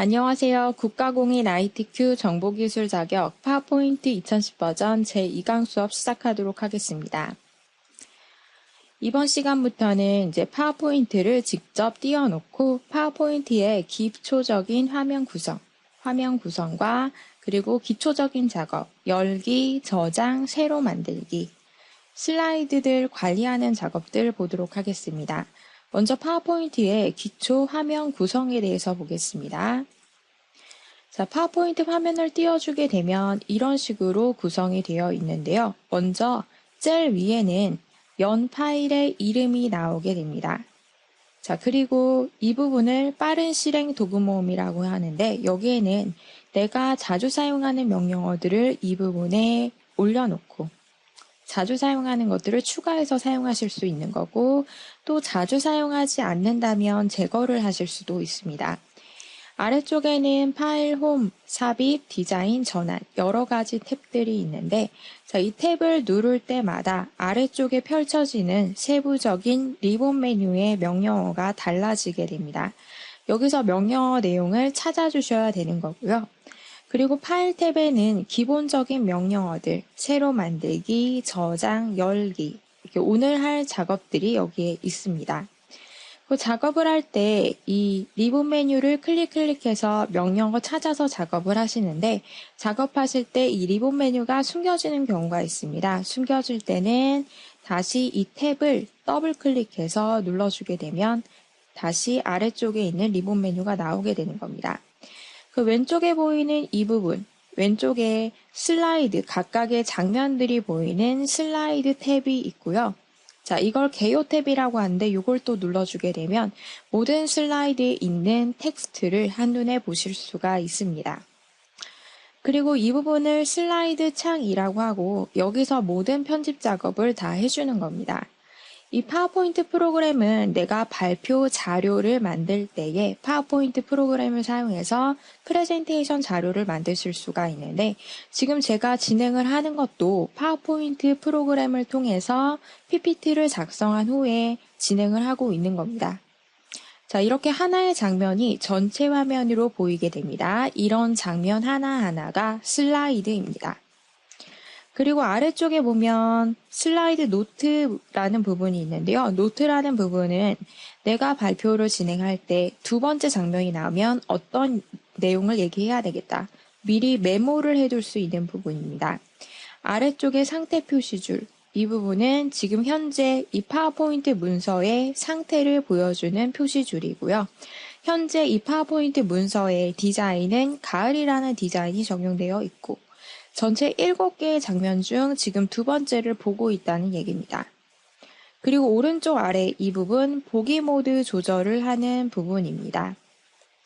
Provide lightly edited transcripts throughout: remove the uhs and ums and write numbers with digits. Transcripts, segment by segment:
안녕하세요. 국가공인 ITQ 정보기술 자격 파워포인트 2010 버전 제2강 수업 시작하도록 하겠습니다. 이번 시간부터는 이제 파워포인트를 직접 띄워놓고 파워포인트의 기초적인 화면 구성과 그리고 기초적인 작업, 열기, 저장, 새로 만들기, 슬라이드들 관리하는 작업들 보도록 하겠습니다. 먼저 파워포인트의 기초 화면 구성에 대해서 보겠습니다. 자, 파워포인트 화면을 띄워주게 되면 이런 식으로 구성이 되어 있는데요. 먼저 젤 위에는 연 파일의 이름이 나오게 됩니다. 자, 그리고 이 부분을 빠른 실행 도구 모음이라고 하는데 여기에는 내가 자주 사용하는 명령어들을 이 부분에 올려놓고 자주 사용하는 것들을 추가해서 사용하실 수 있는 거고 또 자주 사용하지 않는다면 제거를 하실 수도 있습니다. 아래쪽에는 파일, 홈, 삽입, 디자인, 전환 여러 가지 탭들이 있는데 이 탭을 누를 때마다 아래쪽에 펼쳐지는 세부적인 리본 메뉴의 명령어가 달라지게 됩니다. 여기서 명령어 내용을 찾아주셔야 되는 거고요. 그리고 파일 탭에는 기본적인 명령어들, 새로 만들기, 저장, 열기 이렇게 오늘 할 작업들이 여기에 있습니다. 그 작업을 할 때 이 리본 메뉴를 클릭해서 명령어 찾아서 작업을 하시는데 작업하실 때 이 리본 메뉴가 숨겨지는 경우가 있습니다. 숨겨질 때는 다시 이 탭을 더블 클릭해서 눌러주게 되면 다시 아래쪽에 있는 리본 메뉴가 나오게 되는 겁니다. 그 왼쪽에 보이는 이 부분, 왼쪽에 슬라이드, 각각의 장면들이 보이는 슬라이드 탭이 있고요. 자, 이걸 개요 탭이라고 하는데 이걸 또 눌러주게 되면 모든 슬라이드에 있는 텍스트를 한눈에 보실 수가 있습니다. 그리고 이 부분을 슬라이드 창이라고 하고 여기서 모든 편집 작업을 다 해주는 겁니다. 이 파워포인트 프로그램은 내가 발표 자료를 만들 때에 파워포인트 프로그램을 사용해서 프레젠테이션 자료를 만드실 수가 있는데 지금 제가 진행을 하는 것도 파워포인트 프로그램을 통해서 PPT를 작성한 후에 진행을 하고 있는 겁니다. 자, 이렇게 하나의 장면이 전체 화면으로 보이게 됩니다. 이런 장면 하나하나가 슬라이드입니다. 그리고 아래쪽에 보면 슬라이드 노트라는 부분이 있는데요. 노트라는 부분은 내가 발표를 진행할 때 두 번째 장면이 나오면 어떤 내용을 얘기해야 되겠다. 미리 메모를 해둘 수 있는 부분입니다. 아래쪽에 상태 표시줄. 이 부분은 지금 현재 이 파워포인트 문서의 상태를 보여주는 표시줄이고요. 현재 이 파워포인트 문서의 디자인은 가을이라는 디자인이 적용되어 있고 전체 7개의 장면 중 지금 두 번째를 보고 있다는 얘기입니다. 그리고 오른쪽 아래 이 부분 보기 모드 조절을 하는 부분입니다.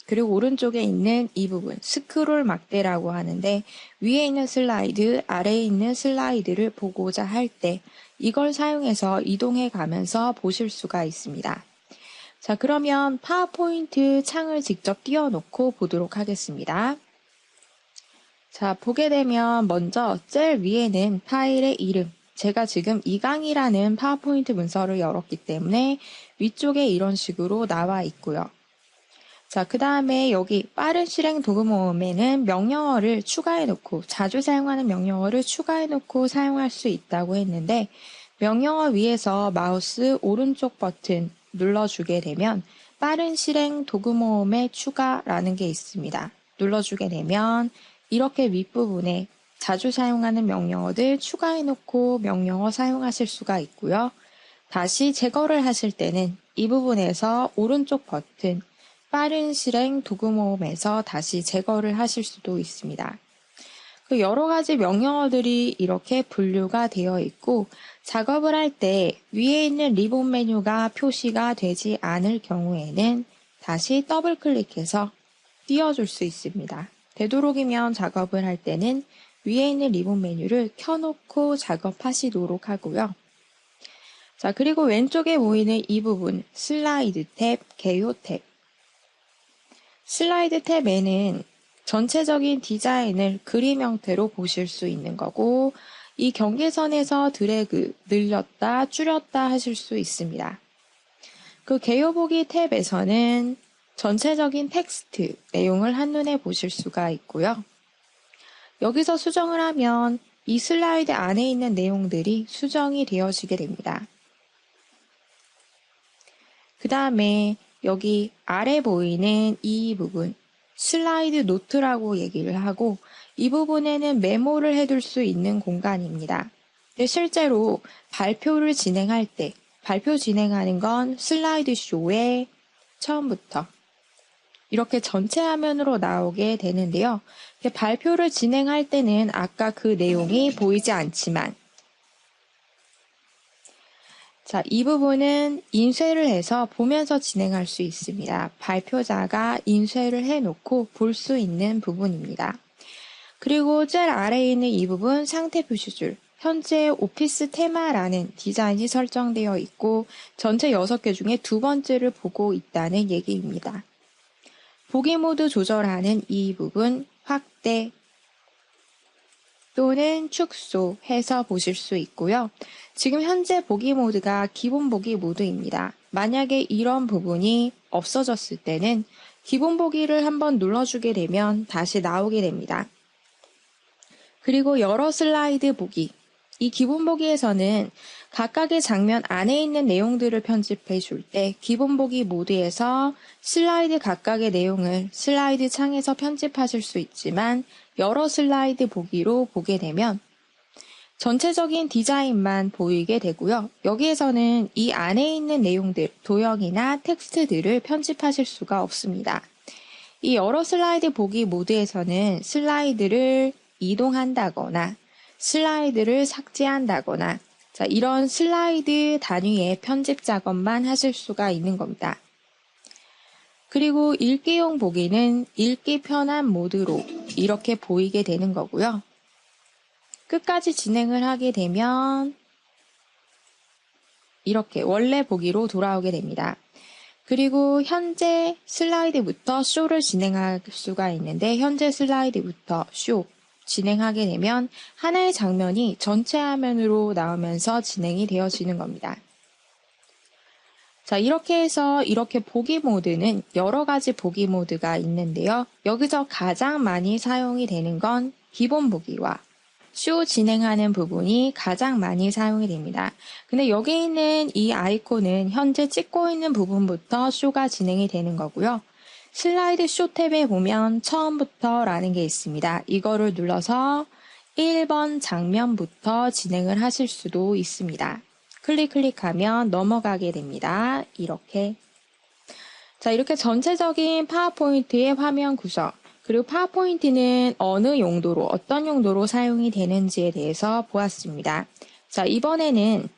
그리고 오른쪽에 있는 이 부분 스크롤 막대라고 하는데 위에 있는 슬라이드, 아래에 있는 슬라이드를 보고자 할 때 이걸 사용해서 이동해 가면서 보실 수가 있습니다. 자, 그러면 파워포인트 창을 직접 띄워놓고 보도록 하겠습니다. 자, 보게 되면 먼저 젤 위에는 파일의 이름, 제가 지금 2강이라는 파워포인트 문서를 열었기 때문에 위쪽에 이런 식으로 나와 있고요. 자, 그 다음에 여기 빠른 실행 도구 모음에는 명령어를 추가해놓고 자주 사용하는 명령어를 추가해놓고 사용할 수 있다고 했는데 명령어 위에서 마우스 오른쪽 버튼 눌러주게 되면 빠른 실행 도구 모음의 추가라는 게 있습니다. 눌러주게 되면 이렇게 윗부분에 자주 사용하는 명령어들 추가해놓고 명령어 사용하실 수가 있고요. 다시 제거를 하실 때는 이 부분에서 오른쪽 버튼 빠른 실행 도구 모음에서 다시 제거를 하실 수도 있습니다. 그 여러 가지 명령어들이 이렇게 분류가 되어 있고 작업을 할 때 위에 있는 리본 메뉴가 표시가 되지 않을 경우에는 다시 더블 클릭해서 띄워줄 수 있습니다. 되도록이면 작업을 할 때는 위에 있는 리본 메뉴를 켜놓고 작업하시도록 하고요. 자, 그리고 왼쪽에 보이는 이 부분 슬라이드 탭, 개요 탭. 슬라이드 탭에는 전체적인 디자인을 그림 형태로 보실 수 있는 거고 이 경계선에서 드래그, 늘렸다, 줄였다 하실 수 있습니다. 그 개요 보기 탭에서는 전체적인 텍스트, 내용을 한눈에 보실 수가 있고요. 여기서 수정을 하면 이 슬라이드 안에 있는 내용들이 수정이 되어지게 됩니다. 그 다음에 여기 아래 보이는 이 부분, 슬라이드 노트라고 얘기를 하고 이 부분에는 메모를 해둘 수 있는 공간입니다. 근데 실제로 발표를 진행할 때, 발표 진행하는 건 슬라이드 쇼의 처음부터 이렇게 전체 화면으로 나오게 되는데요. 발표를 진행할 때는 아까 그 내용이 보이지 않지만 자, 이 부분은 인쇄를 해서 보면서 진행할 수 있습니다. 발표자가 인쇄를 해놓고 볼 수 있는 부분입니다. 그리고 제일 아래에 있는 이 부분 상태 표시줄. 현재 오피스 테마라는 디자인이 설정되어 있고 전체 6개 중에 두 번째를 보고 있다는 얘기입니다. 보기 모드 조절하는 이 부분 확대 또는 축소해서 보실 수 있고요. 지금 현재 보기 모드가 기본 보기 모드입니다. 만약에 이런 부분이 없어졌을 때는 기본 보기를 한번 눌러주게 되면 다시 나오게 됩니다. 그리고 여러 슬라이드 보기. 이 기본 보기에서는 각각의 장면 안에 있는 내용들을 편집해 줄 때 기본 보기 모드에서 슬라이드 각각의 내용을 슬라이드 창에서 편집하실 수 있지만 여러 슬라이드 보기로 보게 되면 전체적인 디자인만 보이게 되고요. 여기에서는 이 안에 있는 내용들, 도형이나 텍스트들을 편집하실 수가 없습니다. 이 여러 슬라이드 보기 모드에서는 슬라이드를 이동한다거나 슬라이드를 삭제한다거나 자, 이런 슬라이드 단위의 편집 작업만 하실 수가 있는 겁니다. 그리고 읽기용 보기는 읽기 편한 모드로 이렇게 보이게 되는 거고요. 끝까지 진행을 하게 되면 이렇게 원래 보기로 돌아오게 됩니다. 그리고 현재 슬라이드부터 쇼를 진행할 수가 있는데 현재 슬라이드부터 쇼 진행하게 되면 하나의 장면이 전체 화면으로 나오면서 진행이 되어지는 겁니다. 자, 이렇게 해서 이렇게 보기 모드는 여러 가지 보기 모드가 있는데요. 여기서 가장 많이 사용이 되는 건 기본 보기와 쇼 진행하는 부분이 가장 많이 사용이 됩니다. 근데 여기 있는 이 아이콘은 현재 찍고 있는 부분부터 쇼가 진행이 되는 거고요. 슬라이드 쇼 탭에 보면 처음부터 라는 게 있습니다. 이거를 눌러서 1번 장면부터 진행을 하실 수도 있습니다. 클릭하면 넘어가게 됩니다. 이렇게. 자, 이렇게 전체적인 파워포인트의 화면 구성, 그리고 파워포인트는 어느 용도로, 어떤 용도로 사용이 되는지에 대해서 보았습니다. 자, 이번에는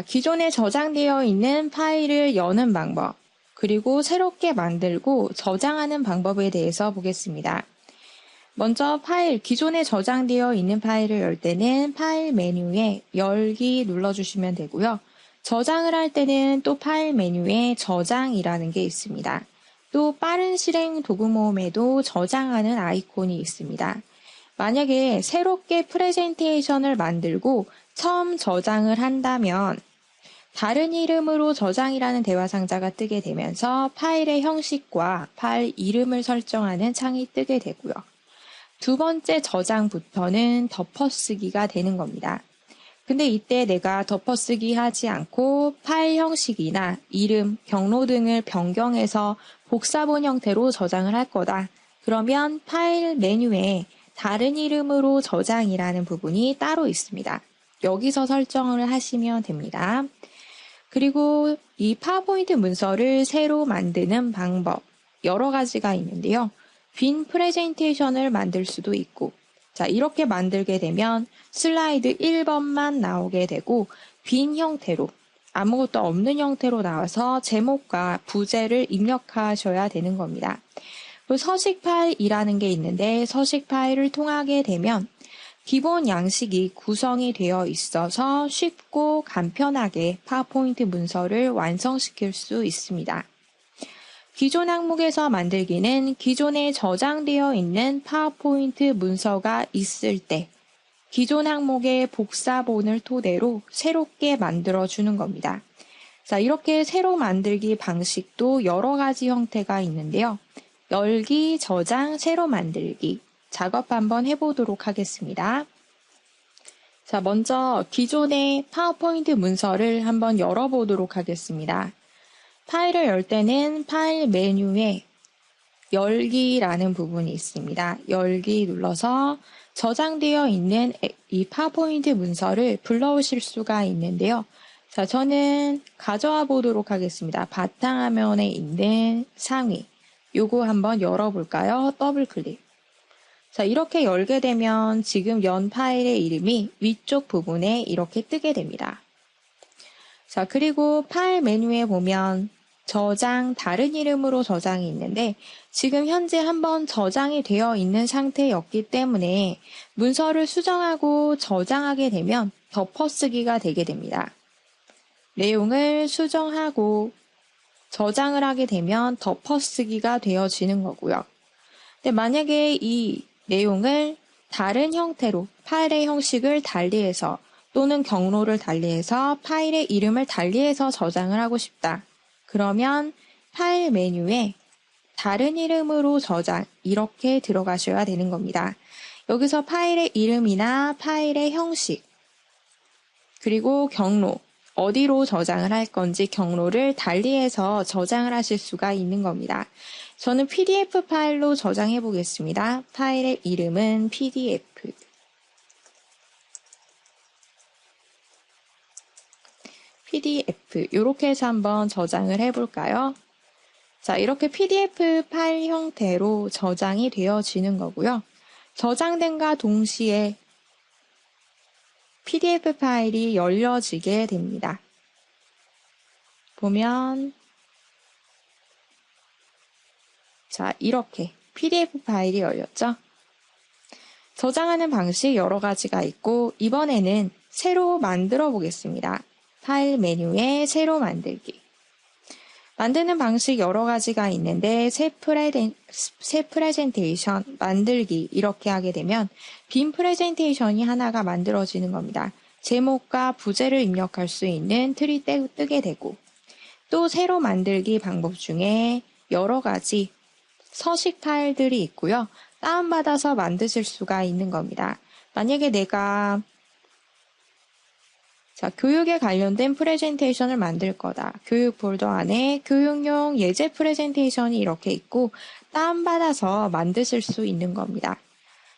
기존에 저장되어 있는 파일을 여는 방법, 그리고 새롭게 만들고 저장하는 방법에 대해서 보겠습니다. 먼저 기존에 저장되어 있는 파일을 열 때는 파일 메뉴에 열기 눌러주시면 되고요. 저장을 할 때는 또 파일 메뉴에 저장이라는 게 있습니다. 또 빠른 실행 도구 모음에도 저장하는 아이콘이 있습니다. 만약에 새롭게 프레젠테이션을 만들고 처음 저장을 한다면 다른 이름으로 저장이라는 대화 상자가 뜨게 되면서 파일의 형식과 파일 이름을 설정하는 창이 뜨게 되고요. 두 번째 저장부터는 덮어쓰기가 되는 겁니다. 근데 이때 내가 덮어쓰기 하지 않고 파일 형식이나 이름, 경로 등을 변경해서 복사본 형태로 저장을 할 거다. 그러면 파일 메뉴에 다른 이름으로 저장이라는 부분이 따로 있습니다. 여기서 설정을 하시면 됩니다. 그리고 이 파워포인트 문서를 새로 만드는 방법 여러 가지가 있는데요. 빈 프레젠테이션을 만들 수도 있고 자, 이렇게 만들게 되면 슬라이드 1번만 나오게 되고 빈 형태로 아무것도 없는 형태로 나와서 제목과 부제를 입력하셔야 되는 겁니다. 서식 파일이라는 게 있는데 서식 파일을 통하게 되면 기본 양식이 구성이 되어 있어서 쉽고 간편하게 파워포인트 문서를 완성시킬 수 있습니다. 기존 항목에서 만들기는 기존에 저장되어 있는 파워포인트 문서가 있을 때 기존 항목의 복사본을 토대로 새롭게 만들어주는 겁니다. 자, 이렇게 새로 만들기 방식도 여러 가지 형태가 있는데요. 열기, 저장, 새로 만들기 작업 한번 해보도록 하겠습니다. 자, 먼저 기존의 파워포인트 문서를 한번 열어보도록 하겠습니다. 파일을 열 때는 파일 메뉴에 열기라는 부분이 있습니다. 열기 눌러서 저장되어 있는 이 파워포인트 문서를 불러오실 수가 있는데요. 자, 저는 가져와 보도록 하겠습니다. 바탕화면에 있는 상위. 요거 한번 열어볼까요? 더블 클릭. 자, 이렇게 열게 되면 지금 연 파일의 이름이 위쪽 부분에 이렇게 뜨게 됩니다. 자, 그리고 파일 메뉴에 보면 저장, 다른 이름으로 저장이 있는데 지금 현재 한번 저장이 되어 있는 상태였기 때문에 문서를 수정하고 저장하게 되면 덮어쓰기가 되게 됩니다. 내용을 수정하고 저장을 하게 되면 덮어쓰기가 되어지는 거고요. 근데 만약에 이 내용을 다른 형태로 파일의 형식을 달리해서 또는 경로를 달리해서 파일의 이름을 달리해서 저장을 하고 싶다. 그러면 파일 메뉴에 다른 이름으로 저장 이렇게 들어가셔야 되는 겁니다. 여기서 파일의 이름이나 파일의 형식 그리고 경로 어디로 저장을 할 건지 경로를 달리해서 저장을 하실 수가 있는 겁니다. 저는 PDF 파일로 저장해 보겠습니다. 파일의 이름은 PDF. 이렇게 해서 한번 저장을 해볼까요? 자, 이렇게 PDF 파일 형태로 저장이 되어지는 거고요. 저장된과 동시에 PDF 파일이 열려지게 됩니다. 보면 자, 이렇게 PDF 파일이 열렸죠? 저장하는 방식 여러 가지가 있고 이번에는 새로 만들어 보겠습니다. 파일 메뉴에 새로 만들기. 만드는 방식 여러 가지가 있는데 새 프레젠테이션 만들기 이렇게 하게 되면 빈 프레젠테이션이 하나가 만들어지는 겁니다. 제목과 부제를 입력할 수 있는 틀이 뜨게 되고 또 새로 만들기 방법 중에 여러 가지 서식 파일들이 있고요. 다운받아서 만드실 수가 있는 겁니다. 만약에 내가 자, 교육에 관련된 프레젠테이션을 만들 거다. 교육 폴더 안에 교육용 예제 프레젠테이션이 이렇게 있고 다운받아서 만드실 수 있는 겁니다.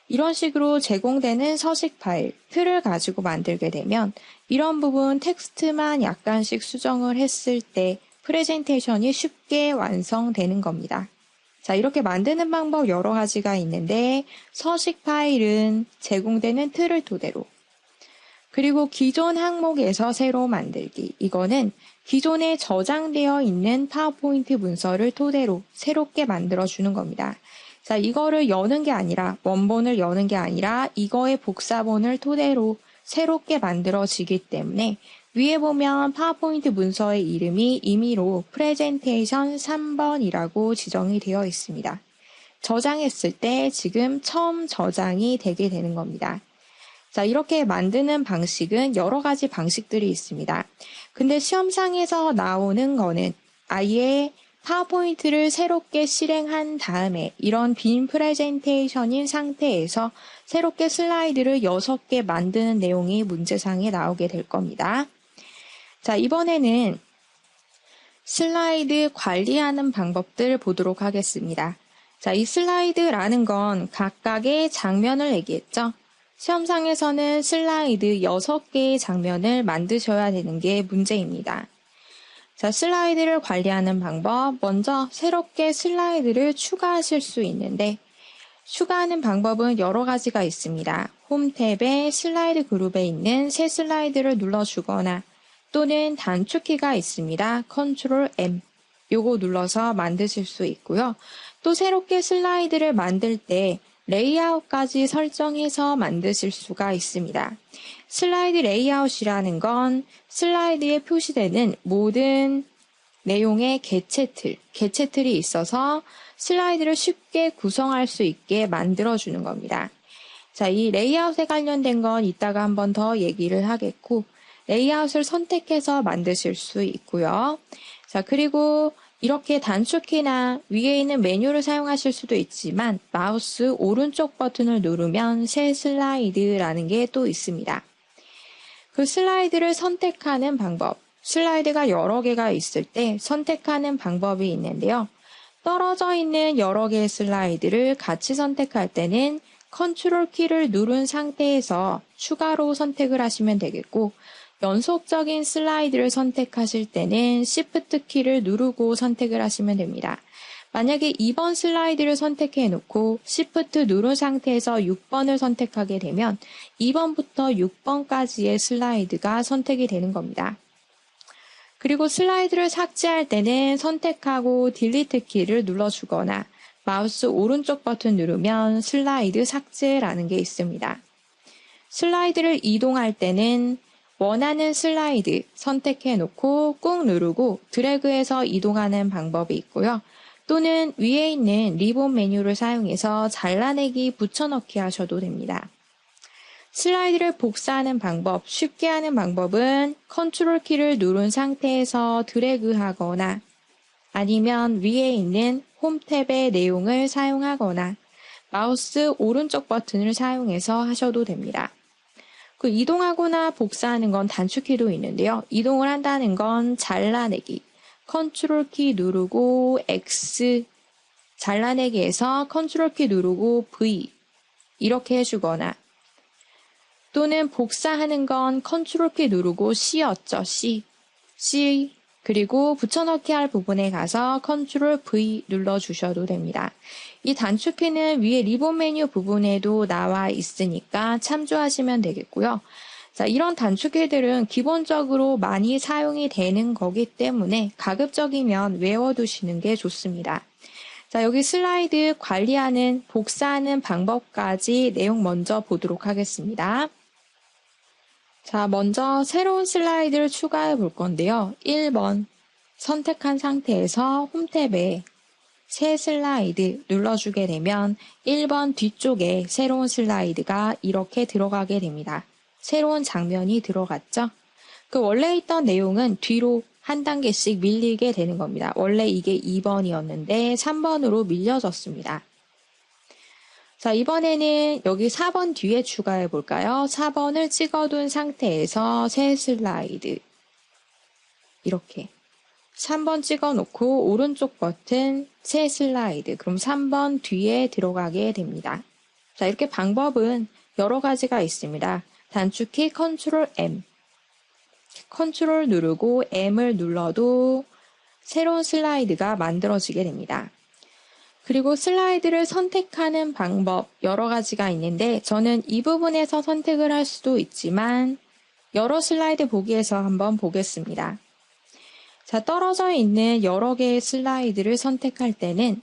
이런 식으로 제공되는 서식 파일, 틀을 가지고 만들게 되면 이런 부분 텍스트만 약간씩 수정을 했을 때 프레젠테이션이 쉽게 완성되는 겁니다. 자, 이렇게 만드는 방법 여러 가지가 있는데 서식 파일은 제공되는 틀을 토대로 그리고 기존 항목에서 새로 만들기. 이거는 기존에 저장되어 있는 파워포인트 문서를 토대로 새롭게 만들어주는 겁니다. 자, 이거를 여는 게 아니라 원본을 여는 게 아니라 이거의 복사본을 토대로 새롭게 만들어지기 때문에 위에 보면 파워포인트 문서의 이름이 임의로 프레젠테이션 3번이라고 지정이 되어 있습니다. 저장했을 때 지금 처음 저장이 되게 되는 겁니다. 자, 이렇게 만드는 방식은 여러 가지 방식들이 있습니다. 근데 시험상에서 나오는 거는 아예 파워포인트를 새롭게 실행한 다음에 이런 빈 프레젠테이션인 상태에서 새롭게 슬라이드를 6개 만드는 내용이 문제상에 나오게 될 겁니다. 자, 이번에는 슬라이드 관리하는 방법들 보도록 하겠습니다. 자, 이 슬라이드라는 건 각각의 장면을 얘기했죠. 시험상에서는 슬라이드 6개의 장면을 만드셔야 되는 게 문제입니다. 자, 슬라이드를 관리하는 방법, 먼저 새롭게 슬라이드를 추가하실 수 있는데 추가하는 방법은 여러 가지가 있습니다. 홈 탭에 슬라이드 그룹에 있는 새 슬라이드를 눌러주거나 또는 단축키가 있습니다. 컨트롤 M 요거 눌러서 만드실 수 있고요. 또 새롭게 슬라이드를 만들 때 레이아웃까지 설정해서 만드실 수가 있습니다. 슬라이드 레이아웃이라는 건 슬라이드에 표시되는 모든 내용의 개체 틀이 있어서 슬라이드를 쉽게 구성할 수 있게 만들어주는 겁니다. 자, 이 레이아웃에 관련된 건 이따가 한번 더 얘기를 하겠고, 레이아웃을 선택해서 만드실 수 있고요. 자, 그리고 이렇게 단축키나 위에 있는 메뉴를 사용하실 수도 있지만 마우스 오른쪽 버튼을 누르면 새 슬라이드라는 게 또 있습니다. 그 슬라이드를 선택하는 방법, 슬라이드가 여러 개가 있을 때 선택하는 방법이 있는데요. 떨어져 있는 여러 개의 슬라이드를 같이 선택할 때는 컨트롤 키를 누른 상태에서 추가로 선택을 하시면 되겠고, 연속적인 슬라이드를 선택하실 때는 Shift 키를 누르고 선택을 하시면 됩니다. 만약에 2번 슬라이드를 선택해 놓고 Shift 누른 상태에서 6번을 선택하게 되면 2번부터 6번까지의 슬라이드가 선택이 되는 겁니다. 그리고 슬라이드를 삭제할 때는 선택하고 딜리트 키를 눌러주거나 마우스 오른쪽 버튼 누르면 슬라이드 삭제라는 게 있습니다. 슬라이드를 이동할 때는 원하는 슬라이드 선택해 놓고 꾹 누르고 드래그해서 이동하는 방법이 있고요. 또는 위에 있는 리본 메뉴를 사용해서 잘라내기, 붙여넣기 하셔도 됩니다. 슬라이드를 복사하는 방법, 쉽게 하는 방법은 컨트롤 키를 누른 상태에서 드래그하거나 아니면 위에 있는 홈 탭의 내용을 사용하거나 마우스 오른쪽 버튼을 사용해서 하셔도 됩니다. 그 이동하거나 복사하는 건 단축키도 있는데요. 이동을 한다는 건 잘라내기, 컨트롤 키 누르고 X, 잘라내기에서 컨트롤 키 누르고 V 이렇게 해주거나 또는 복사하는 건 컨트롤 키 누르고 C였죠. C 그리고 붙여넣기 할 부분에 가서 컨트롤 V 눌러주셔도 됩니다. 이 단축키는 위에 리본 메뉴 부분에도 나와 있으니까 참조하시면 되겠고요. 자, 이런 단축키들은 기본적으로 많이 사용이 되는 거기 때문에 가급적이면 외워두시는 게 좋습니다. 자, 여기 슬라이드 관리하는, 복사하는 방법까지 내용 먼저 보도록 하겠습니다. 자, 먼저 새로운 슬라이드를 추가해 볼 건데요. 1번 선택한 상태에서 홈 탭에 새 슬라이드 눌러주게 되면 1번 뒤쪽에 새로운 슬라이드가 이렇게 들어가게 됩니다. 새로운 장면이 들어갔죠? 그 원래 있던 내용은 뒤로 한 단계씩 밀리게 되는 겁니다. 원래 이게 2번이었는데 3번으로 밀려졌습니다. 자, 이번에는 여기 4번 뒤에 추가해 볼까요? 4번을 찍어둔 상태에서 새 슬라이드 이렇게 3번 찍어놓고 오른쪽 버튼 새 슬라이드, 그럼 3번 뒤에 들어가게 됩니다. 자, 이렇게 방법은 여러 가지가 있습니다. 단축키 컨트롤 M, 컨트롤 누르고 M을 눌러도 새로운 슬라이드가 만들어지게 됩니다. 그리고 슬라이드를 선택하는 방법 여러 가지가 있는데 저는 이 부분에서 선택을 할 수도 있지만 여러 슬라이드 보기에서 한번 보겠습니다. 자, 떨어져 있는 여러 개의 슬라이드를 선택할 때는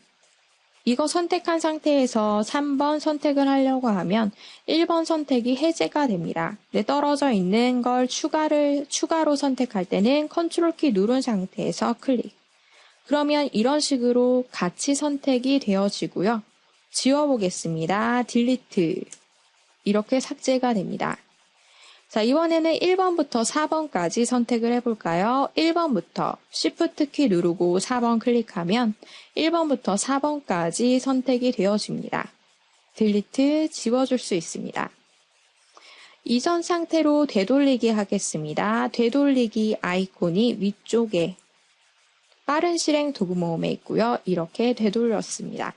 이거 선택한 상태에서 3번 선택을 하려고 하면 1번 선택이 해제가 됩니다. 네, 떨어져 있는 걸 추가로 선택할 때는 컨트롤 키 누른 상태에서 클릭. 그러면 이런 식으로 같이 선택이 되어지고요. 지워보겠습니다. 딜리트. 이렇게 삭제가 됩니다. 자, 이번에는 1번부터 4번까지 선택을 해볼까요? 1번부터 Shift 키 누르고 4번 클릭하면 1번부터 4번까지 선택이 되어집니다. 딜리트 지워줄 수 있습니다. 이전 상태로 되돌리기 하겠습니다. 되돌리기 아이콘이 위쪽에 빠른 실행 도구 모음에 있고요. 이렇게 되돌렸습니다.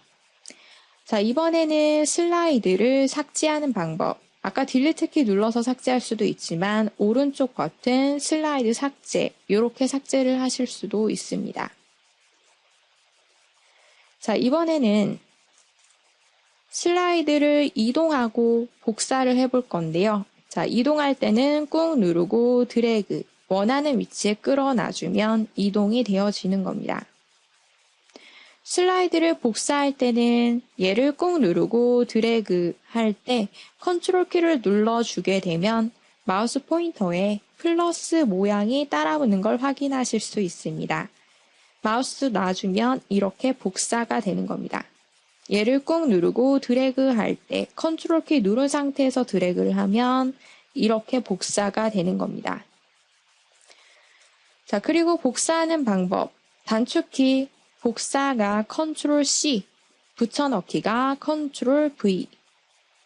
자, 이번에는 슬라이드를 삭제하는 방법. 아까 딜리트 키 눌러서 삭제할 수도 있지만 오른쪽 버튼 슬라이드 삭제, 이렇게 삭제를 하실 수도 있습니다. 자, 이번에는 슬라이드를 이동하고 복사를 해볼 건데요. 자, 이동할 때는 꾹 누르고 드래그, 원하는 위치에 끌어놔주면 이동이 되어지는 겁니다. 슬라이드를 복사할 때는 얘를 꾹 누르고 드래그 할 때 컨트롤 키를 눌러주게 되면 마우스 포인터에 플러스 모양이 따라붙는 걸 확인하실 수 있습니다. 마우스 놔주면 이렇게 복사가 되는 겁니다. 얘를 꾹 누르고 드래그 할 때 컨트롤 키 누른 상태에서 드래그를 하면 이렇게 복사가 되는 겁니다. 자, 그리고 복사하는 방법. 단축키 복사가 컨트롤 C, 붙여넣기가 컨트롤 V.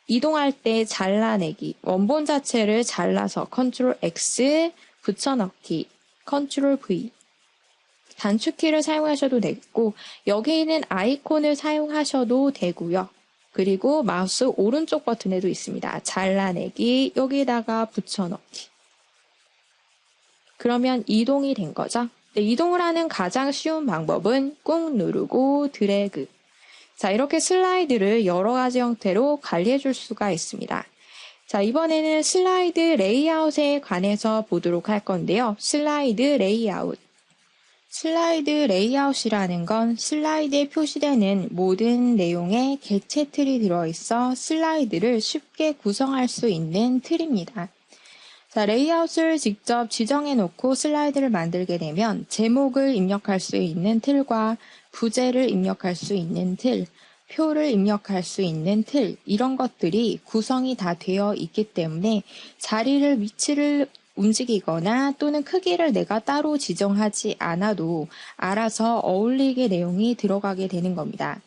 이동할 때 잘라내기, 원본 자체를 잘라서 컨트롤 X, 붙여넣기, 컨트롤 V. 단축키를 사용하셔도 되고 여기 있는 아이콘을 사용하셔도 되고요. 그리고 마우스 오른쪽 버튼에도 있습니다. 잘라내기, 여기다가 붙여넣기. 그러면 이동이 된 거죠. 네, 이동을 하는 가장 쉬운 방법은 꾹 누르고 드래그. 자, 이렇게 슬라이드를 여러 가지 형태로 관리해 줄 수가 있습니다. 자, 이번에는 슬라이드 레이아웃에 관해서 보도록 할 건데요. 슬라이드 레이아웃. 슬라이드 레이아웃이라는 건 슬라이드에 표시되는 모든 내용에 개체 틀이 들어있어 슬라이드를 쉽게 구성할 수 있는 틀입니다. 자, 레이아웃을 직접 지정해 놓고 슬라이드를 만들게 되면 제목을 입력할 수 있는 틀과 부제를 입력할 수 있는 틀, 표를 입력할 수 있는 틀, 이런 것들이 구성이 다 되어 있기 때문에 자리를, 위치를 움직이거나 또는 크기를 내가 따로 지정하지 않아도 알아서 어울리게 내용이 들어가게 되는 겁니다.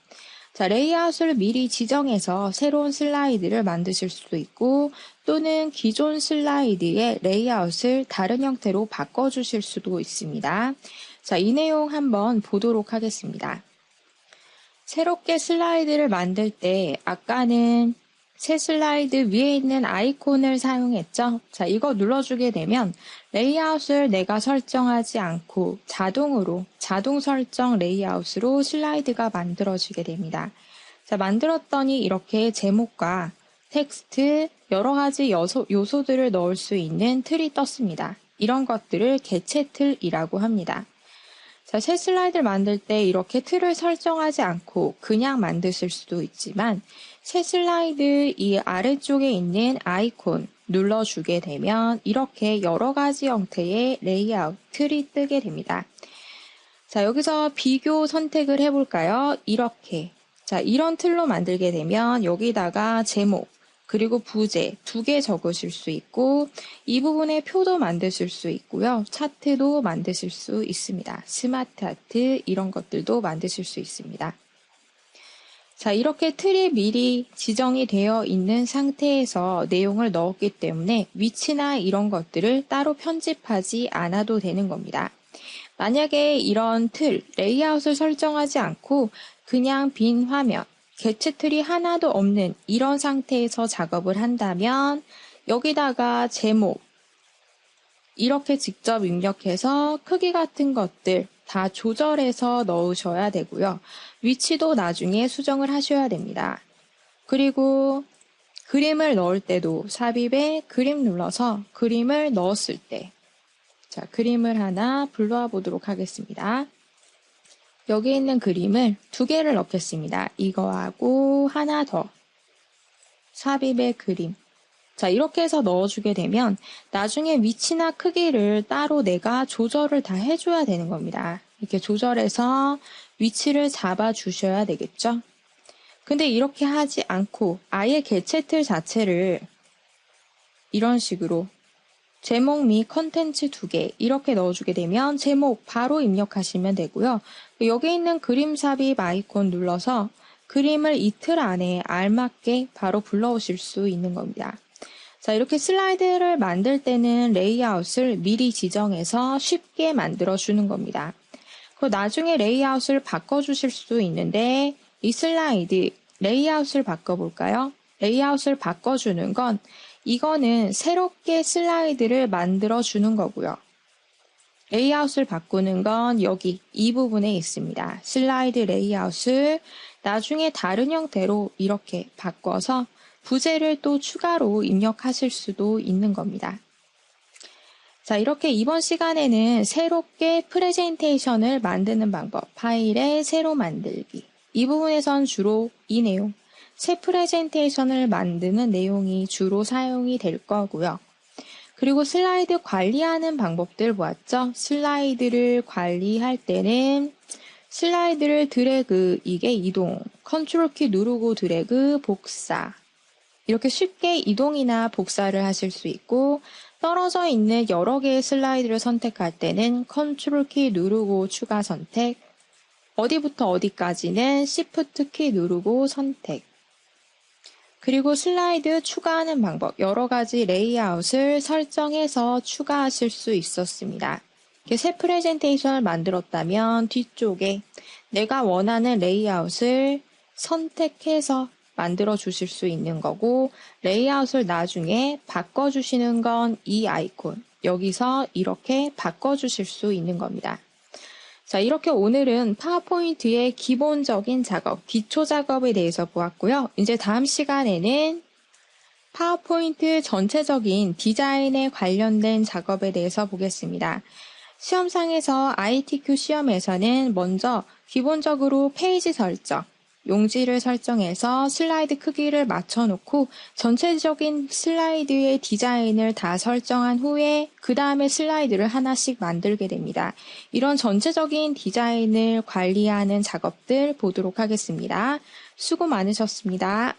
자, 레이아웃을 미리 지정해서 새로운 슬라이드를 만드실 수도 있고 또는 기존 슬라이드의 레이아웃을 다른 형태로 바꿔주실 수도 있습니다. 자, 이 내용 한번 보도록 하겠습니다. 새롭게 슬라이드를 만들 때 아까는 새 슬라이드 위에 있는 아이콘을 사용했죠. 자, 이거 눌러주게 되면 레이아웃을 내가 설정하지 않고 자동으로 자동 설정 레이아웃으로 슬라이드가 만들어지게 됩니다. 자, 만들었더니 이렇게 제목과 텍스트, 여러 가지 요소들을 넣을 수 있는 틀이 떴습니다. 이런 것들을 개체 틀이라고 합니다. 자, 새 슬라이드를 만들 때 이렇게 틀을 설정하지 않고 그냥 만드실 수도 있지만 새 슬라이드 이 아래쪽에 있는 아이콘 눌러주게 되면 이렇게 여러 가지 형태의 레이아웃 틀이 뜨게 됩니다. 자, 여기서 비교 선택을 해볼까요? 이렇게. 자, 이런 틀로 만들게 되면 여기다가 제목, 그리고 부제 2개 적으실 수 있고 이 부분에 표도 만드실 수 있고요. 차트도 만드실 수 있습니다. 스마트 아트 이런 것들도 만드실 수 있습니다. 자, 이렇게 틀이 미리 지정이 되어 있는 상태에서 내용을 넣었기 때문에 위치나 이런 것들을 따로 편집하지 않아도 되는 겁니다. 만약에 이런 틀, 레이아웃을 설정하지 않고 그냥 빈 화면, 개체 틀이 하나도 없는 이런 상태에서 작업을 한다면 여기다가 제목 이렇게 직접 입력해서 크기 같은 것들 다 조절해서 넣으셔야 되고요. 위치도 나중에 수정을 하셔야 됩니다. 그리고 그림을 넣을 때도 삽입에 그림 눌러서 그림을 넣었을 때 자, 그림을 하나 불러와 보도록 하겠습니다. 여기 있는 그림을 2개를 넣겠습니다. 이거하고 하나 더. 삽입의 그림. 자, 이렇게 해서 넣어주게 되면 나중에 위치나 크기를 따로 내가 조절을 다 해줘야 되는 겁니다. 이렇게 조절해서 위치를 잡아주셔야 되겠죠? 근데 이렇게 하지 않고 아예 개체 틀 자체를 이런 식으로 제목 및 컨텐츠 2개 이렇게 넣어주게 되면 제목 바로 입력하시면 되고요. 여기 있는 그림 삽입 아이콘 눌러서 그림을 이 틀 안에 알맞게 바로 불러오실 수 있는 겁니다. 자, 이렇게 슬라이드를 만들 때는 레이아웃을 미리 지정해서 쉽게 만들어주는 겁니다. 그 나중에 레이아웃을 바꿔주실 수도 있는데 이 슬라이드 레이아웃을 바꿔볼까요? 레이아웃을 바꿔주는 건 이거는 새롭게 슬라이드를 만들어 주는 거고요. 레이아웃을 바꾸는 건 여기 이 부분에 있습니다. 슬라이드 레이아웃을 나중에 다른 형태로 이렇게 바꿔서 부제를 또 추가로 입력하실 수도 있는 겁니다. 자, 이렇게 이번 시간에는 새롭게 프레젠테이션을 만드는 방법, 파일에 새로 만들기. 이 부분에선 주로 이 내용, 새 프레젠테이션을 만드는 내용이 주로 사용이 될 거고요. 그리고 슬라이드 관리하는 방법들 보았죠? 슬라이드를 관리할 때는 슬라이드를 드래그, 이게 이동, 컨트롤 키 누르고 드래그, 복사. 이렇게 쉽게 이동이나 복사를 하실 수 있고 떨어져 있는 여러 개의 슬라이드를 선택할 때는 컨트롤 키 누르고 추가 선택, 어디부터 어디까지는 시프트 키 누르고 선택, 그리고 슬라이드 추가하는 방법, 여러 가지 레이아웃을 설정해서 추가하실 수 있었습니다. 이렇게 새 프레젠테이션을 만들었다면 뒤쪽에 내가 원하는 레이아웃을 선택해서 만들어 주실 수 있는 거고, 레이아웃을 나중에 바꿔주시는 건 이 아이콘, 여기서 이렇게 바꿔주실 수 있는 겁니다. 자, 이렇게 오늘은 파워포인트의 기본적인 작업, 기초 작업에 대해서 보았고요. 이제 다음 시간에는 파워포인트 전체적인 디자인에 관련된 작업에 대해서 보겠습니다. 시험상에서 ITQ 시험에서는 먼저 기본적으로 페이지 설정, 용지를 설정해서 슬라이드 크기를 맞춰놓고 전체적인 슬라이드의 디자인을 다 설정한 후에 그 다음에 슬라이드를 하나씩 만들게 됩니다. 이런 전체적인 디자인을 관리하는 작업들 보도록 하겠습니다. 수고 많으셨습니다.